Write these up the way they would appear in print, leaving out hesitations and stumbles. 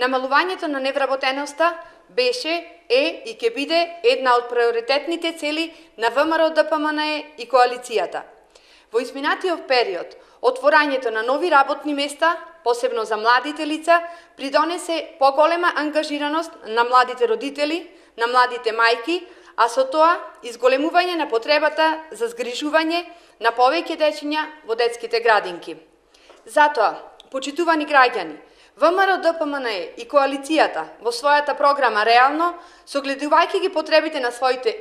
Намалувањето на невработеноста беше, и ќе биде една од приоритетните цели на ВМРО ДПМНЕ и коалицијата. Во изминатиот период, отворањето на нови работни места, посебно за младите лица, придонесе поголема ангажираност на младите родители, на младите мајки, а со тоа изголемување на потребата за згрижување на повеќе дечиња во детските градинки. Затоа, почитувани граѓани, ВМРО ДПМНЕ и коалицијата во својата програма реално, согледувајќи ги потребите на своите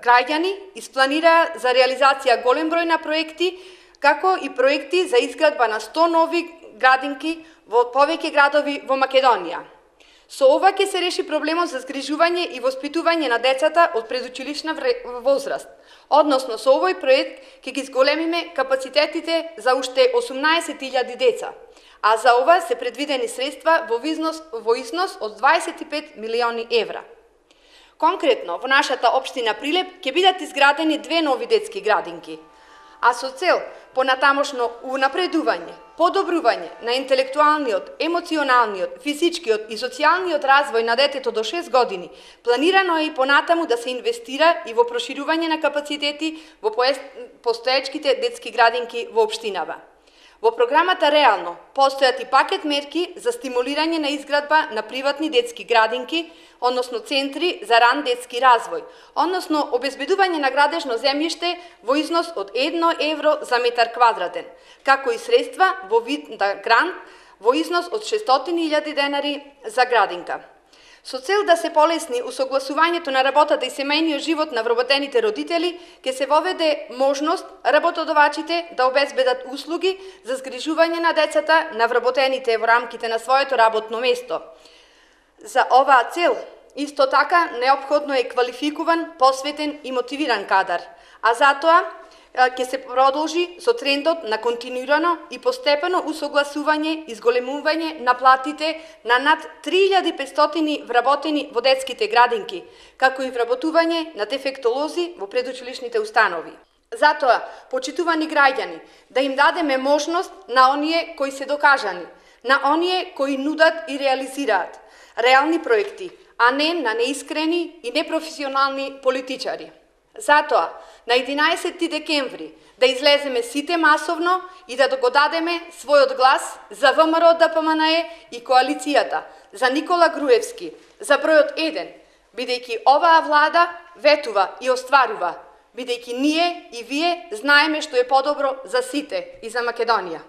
граѓани, испланираа за реализација голем број на проекти, како и проекти за изградба на 100 нови градинки во повеќе градови во Македонија. Со ова ќе се реши проблемот за згрижување и воспитување на децата од предучилишна возраст. Односно, со овој проект ќе ги зголемиме капацитетите за уште 18.000 деца, а за ова се предвидени средства во износ од 25 милиони евра. Конкретно, во нашата општина Прилеп ќе бидат изградени 2 нови детски градинки, а со цел понатамошно унапредување, подобрување на интелектуалниот, емоционалниот, физичкиот и социјалниот развој на детето до 6 години, планирано е и понатаму да се инвестира и во проширување на капацитети во постоечките детски градинки во општинава. Во програмата реално постојат и пакет мерки за стимулирање на изградба на приватни детски градинки, односно центри за ран детски развој, односно обезбедување на градежно земјиште во износ од 1 евро за метар квадратен, како и средства во вид на грант во износ од 600.000 денари за градинка. Со цел да се полесни усогласувањето на работата и семејниот живот на вработените родители, ќе се воведе можност работодавачите да обезбедат услуги за згрижување на децата на вработените во рамките на своето работно место. За оваа цел, исто така, неопходно е квалификуван, посветен и мотивиран кадар, а затоа ќе се продолжи со трендот на континуирано и постепено усогласување и зголемување на платите на над 3500 вработени во детските градинки, како и вработување на дефектолози во предучилишните установи. Затоа, почитувани граѓани, да им дадеме можност на оние кои се докажани, на оние кои нудат и реализираат реални проекти, а не на неискрени и непрофесионални политичари. Затоа, на 11 декември да излеземе сите масовно и да го дадеме својот глас за ВМРО ДПМНЕ и коалицијата, за Никола Груевски, за бројот 1, бидејќи оваа влада ветува и остварува, бидејќи ние и вие знаеме што е подобро за сите и за Македонија.